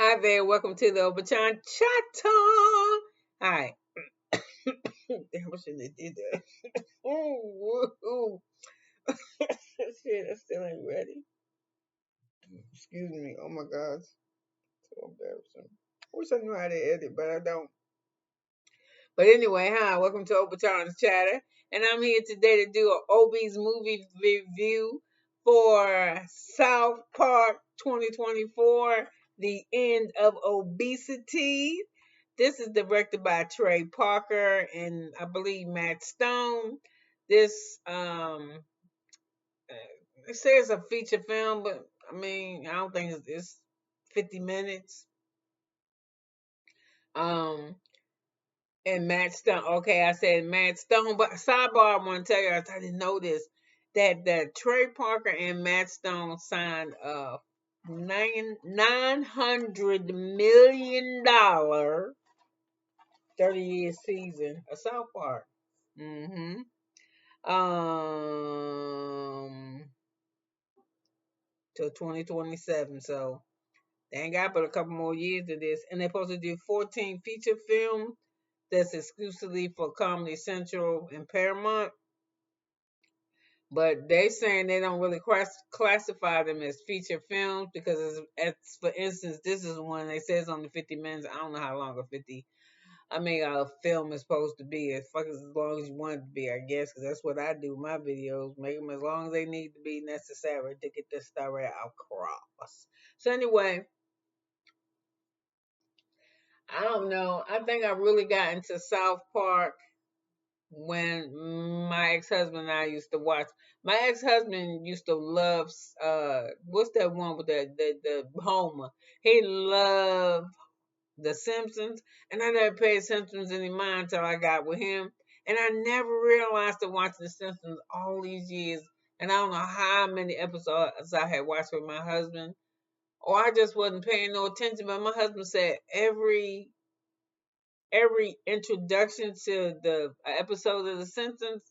Hi there, welcome to the Obachanchatter. Hi. Damn, I shouldn't have did that. Ooh. Shit, I still ain't ready. Excuse me. Oh my God. So embarrassing. I wish I knew how to edit, but I don't. But anyway, hi, welcome to Obachanchatter. And I'm here today to do an Obi's movie review for South Park 2024, The End of Obesity. This is directed by Trey Parker and I believe Matt Stone. This it says a feature film, but I mean I don't think it's 50 minutes. Um and Matt Stone. Okay, I said Matt Stone, but sidebar, I want to tell you, I didn't know this, that Trey Parker and Matt Stone signed a $900 million 30-year season of South Park. Mm-hmm. Till 2027. So they ain't got but a couple more years of this. And they're supposed to do 14 feature films that's exclusively for Comedy Central and Paramount. But they saying they don't really classify them as feature films because, for instance, this is one they says only 50 minutes. I don't know how long a film is supposed to be. As fuck as long as you want it to be, I guess, because that's what I do. My videos make them as long as they need to be necessary to get this story across. So anyway, I don't know. I think I really got into South Park when my ex-husband and I used to watch. My ex-husband used to love what's that one with the Homer? He loved The Simpsons, and I never paid Simpsons any mind until I got with him, and I never realized to watch The Simpsons all these years, and I don't know how many episodes I had watched with my husband, or I just wasn't paying no attention. But my husband said every introduction to the episode of The Simpsons,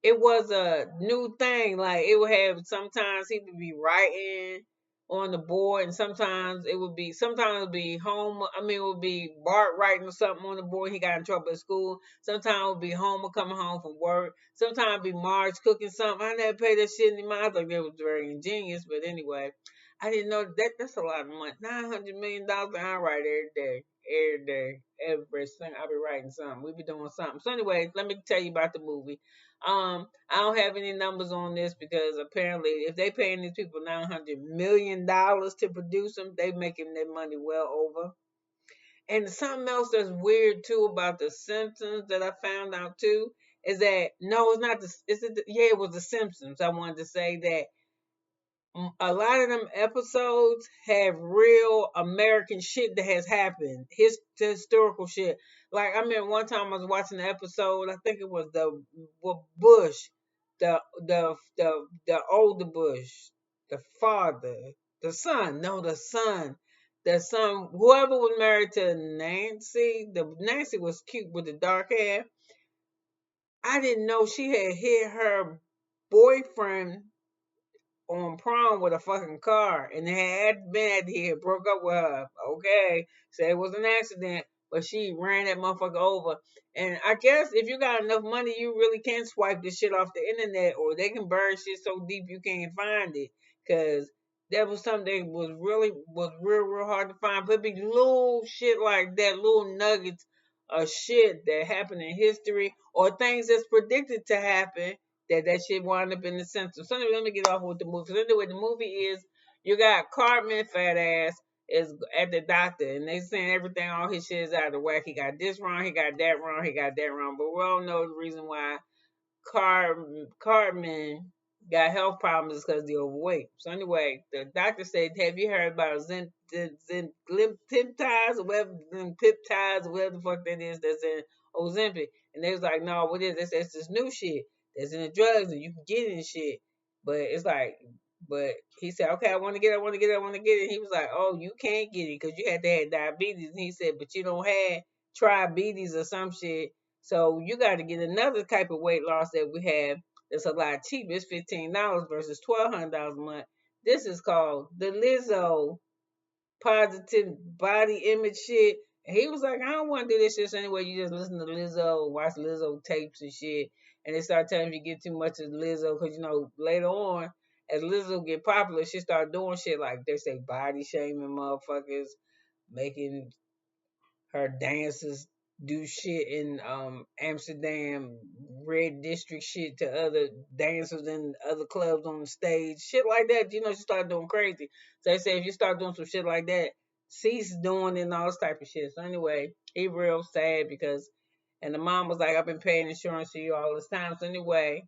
it was a new thing. Like it would have sometimes he would be writing on the board, and sometimes it would be home. I mean, it would be Bart writing something on the board. He got in trouble at school. Sometimes it would be Homer coming home from work. Sometimes it'd be Marge cooking something. I never paid that shit any mind. I thought that was very ingenious, but anyway, I didn't know that's a lot of money. $900 million I write every day, every single. I be writing something. We be doing something. So anyway, let me tell you about the movie. I don't have any numbers on this because apparently, if they paying these people $900 million to produce them, they making their money well over. And something else that's weird too about The Simpsons that I found out too is that no, it's not the. Yeah, it was The Simpsons. I wanted to say that a lot of them episodes have real American shit that has happened, historical shit. Like I remember one time I was watching the episode. I think it was Bush, the older Bush, the father, the son. Whoever was married to Nancy, the Nancy was cute with the dark hair. I didn't know she had hit her boyfriend on prom with a fucking car, and it had been after he had broke up with her. Okay, said it was an accident, but she ran that motherfucker over. And I guess if you got enough money, you really can swipe this shit off the internet, or they can bury shit so deep you can't find it. Cause that was something that was real hard to find. But be little shit like that, little nuggets of shit that happened in history, or things that's predicted to happen that shit wound up in the center. So anyway, let me get off with the movie. So anyway, the movie is you got Cartman fat ass is at the doctor, and they saying everything, all his shit is out of whack. He got this wrong, he got that wrong, he got that wrong. But we all know the reason why Cartman got health problems is because they're overweight. So anyway, the doctor said, "Have you heard about peptides or whatever, peptides or whatever the fuck that is that's in Ozempic?" And they was like, "No, what is this? That's this new shit that's in the drugs and you can get it and shit." But it's like, but he said, "Okay, I want to get it, I want to get it, I want to get it." And he was like, "Oh, you can't get it because you had to have diabetes." And he said, "But you don't have triabetes or some shit. So you got to get another type of weight loss that we have It's a lot cheaper. It's $15 versus $1,200 a month. This is called the Lizzo positive body image shit. And he was like, I don't want to do this shit. So anyway, you just listen to Lizzo, watch Lizzo tapes and shit. And they start telling you get too much of Lizzo because, later on, as Lizzo get popular, she start doing shit like they say body shaming motherfuckers, making her dancers do shit in Amsterdam red district shit to other dancers in other clubs on the stage, shit like that. She started doing crazy. So they say if you start doing some shit like that, cease doing it and all this type of shit. So anyway, he real sad because, and the mom was like, I've been paying insurance for you all this time. So anyway,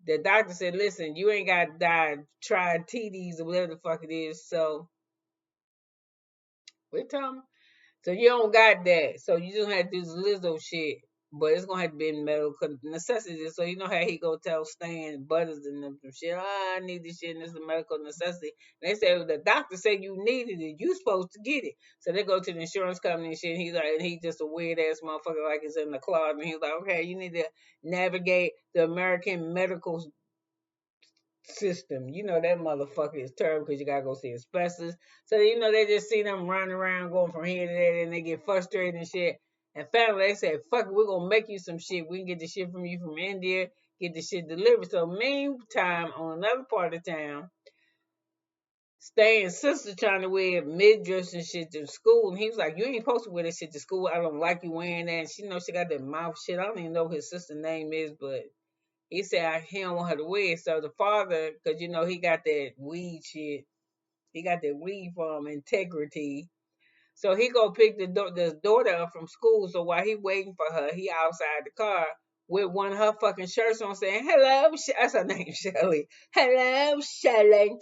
the doctor said, listen, you ain't got to die, try TDs or whatever the fuck it is. So we tell him, so you don't got that. So you just have to do the Lizzo shit. But it's gonna have to be in medical necessity. So you know how he go tell Stan Butters and them some shit. Oh, I need this shit and this is a medical necessity. And they say well, the doctor said you needed it. You supposed to get it. So they go to the insurance company and shit. And he's like, and he's just a weird ass motherfucker like he's in the closet. And he's like, okay, you need to navigate the American medical system. That motherfucker is terrible because you gotta go see a specialist. So they just see them running around going from here to there and they get frustrated and shit. And finally they say, fuck it, we're gonna make you some shit. We can get the shit from you from India, get the shit delivered. So meantime, on another part of town, Stan's sister trying to wear midriffs and shit to school. And he was like, you ain't supposed to wear that shit to school. I don't like you wearing that. And she got that mouth shit. I don't even know what his sister's name is, but he said he don't want her to wear it. So the father, because he got that weed shit. He got that weed from Integrity. So he go pick the daughter up from school. So while he waiting for her, he outside the car with one of her fucking shirts on saying, hello, that's her name, Shelly. Hello, Shelly.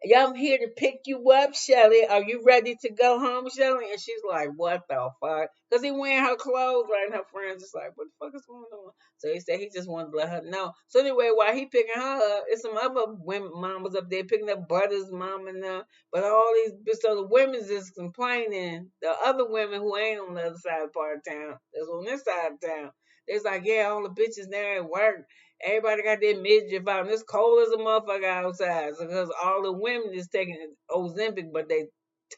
Yeah, I'm here to pick you up, Shelly. Are you ready to go home, Shelly? And she's like, what the fuck? Because he wearing her clothes, right? And her friends just like, what the fuck is going on? So he said he just wanted to let her know. So anyway, while he picking her up, it's some other women, mamas up there picking up Butters' mom and them. But all these, so the women's just complaining. The other women who ain't on the other side of part of town, that's on this side of town. It's like, yeah, all the bitches there at work. Everybody got their midriff out, and it's cold as a motherfucker outside. So, because all the women is taking Ozempic, but they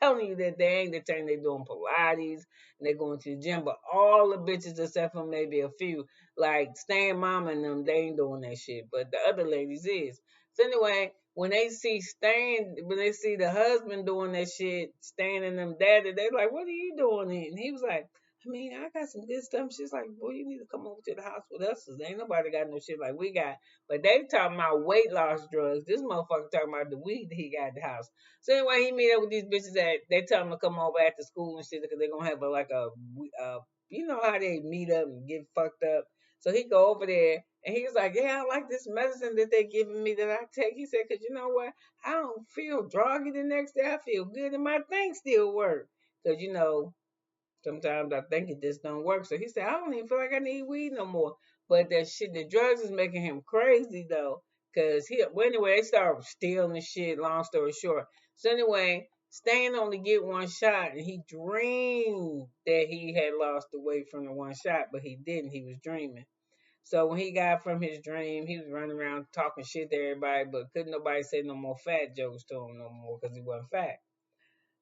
telling you that they ain't. They're telling they doing Pilates and they going to the gym. But all the bitches, except for maybe a few, like Stan Mama and them, they ain't doing that shit. But the other ladies is. So anyway, when they see when they see the husband doing that shit, Stan and them daddy, they like, what are you doing? And he was like, I mean, I got some good stuff. She's like, boy, you need to come over to the house with us. 'Cause ain't nobody got no shit like we got. But they talking about weight loss drugs. This motherfucker talking about the weed that he got at the house. So anyway, he meet up with these bitches that they tell him to come over after school and shit because they're going to have you know how they meet up and get fucked up. So he go over there and he was like, yeah, I like this medicine that they giving me that I take. He said, because you know what? I don't feel droggy the next day. I feel good and my thing still work. Because, sometimes I think it just don't work. So he said, I don't even feel like I need weed no more. But that shit, the drugs is making him crazy though. Well, anyway, they started stealing shit, long story short. So anyway, Stan only get one shot and he dreamed that he had lost the weight from the one shot, but he didn't. He was dreaming. So when he got from his dream, he was running around talking shit to everybody, but couldn't nobody say no more fat jokes to him no more because he wasn't fat.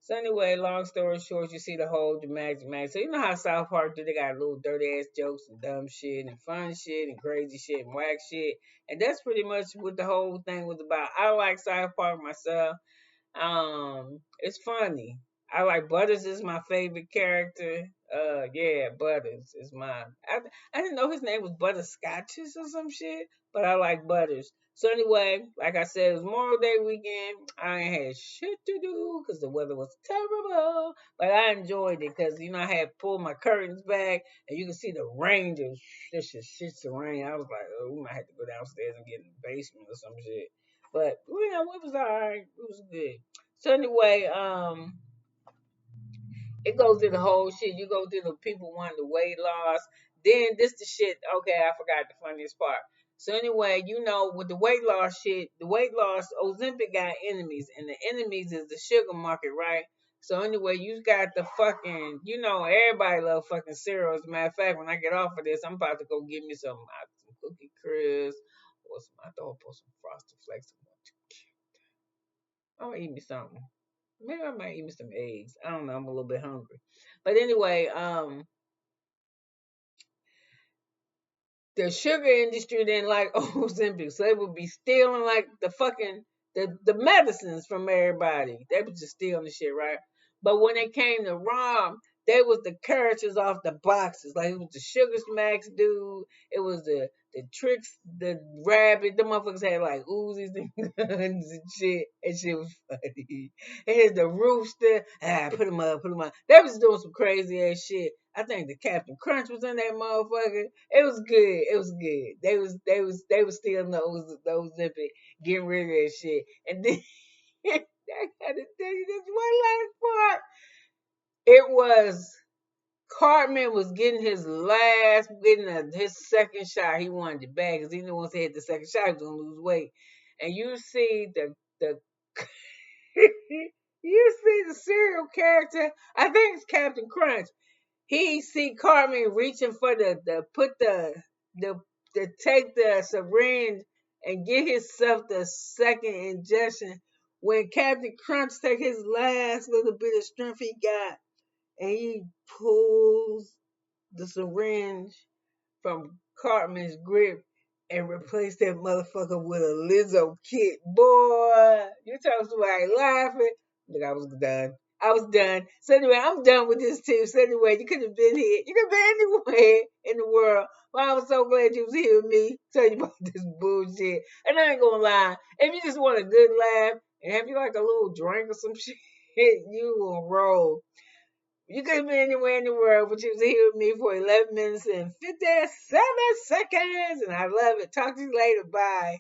So anyway, long story short, you see the whole dramatic. So you know how South Park do? They got little dirty ass jokes and dumb shit and fun shit and crazy shit and whack shit, and that's pretty much what the whole thing was about. I like South Park myself. It's funny. I like Butters is my favorite character. Yeah, Butters is mine. I didn't know his name was Butterscotches or some shit, but I like Butters. So anyway, like I said, it was Memorial Day weekend. I ain't had shit to do because the weather was terrible, but I enjoyed it because I had pulled my curtains back and you can see the rain just shits the rain. I was like, oh, we might have to go downstairs and get in the basement or some shit. But it was alright. It was good. So anyway, it goes through the whole shit. You go through the people wanting the weight loss. Then this the shit. Okay, I forgot the funniest part. So anyway, with the weight loss shit, the weight loss, Ozempic got enemies, and the enemies is the sugar market, right? So anyway, you got the fucking, everybody love fucking cereal. As a matter of fact, when I get off of this, I'm about to go get me some cookie Chris. What's my thought? Put some frosted flakes. I'm gonna eat me something. Maybe I might eat me some eggs. I don't know. I'm a little bit hungry. But anyway, the sugar industry didn't like Ozempic, so they would be stealing like the fucking the medicines from everybody. They was just stealing the shit, right? But when it came to Rom, they was the characters off the boxes. Like it was the Sugar Smacks dude. It was the tricks, the rabbit. The motherfuckers had like Uzis and guns and shit. And shit was funny. Here's the rooster. Put him up, put him up. They was doing some crazy ass shit. I think the Captain Crunch was in that motherfucker. It was good. It was good. They was stealing those zippy, getting rid of that shit. And then I gotta tell you this one last part. It was Cartman was getting his second shot. He wanted it bad because he knew once he had the second shot, he was gonna lose weight. And you see the you see the serial character. I think it's Captain Crunch. He see Cartman reaching for the take the syringe and get himself the second injection. When Captain Crunch take his last little bit of strength he got, and he pulls the syringe from Cartman's grip and replace that motherfucker with a Lizzo kit. Boy, you tell somebody laughing. Look, I was done. I was done. So anyway, I'm done with this too. So anyway, you could have been here. You could have been anywhere in the world. But I was so glad you was here with me, telling you about this bullshit. And I ain't gonna lie, if you just want a good laugh and have you like a little drink or some shit, you will roll. You could have been anywhere in the world, but you was here with me for 11 minutes and 57 seconds. And I love it. Talk to you later. Bye.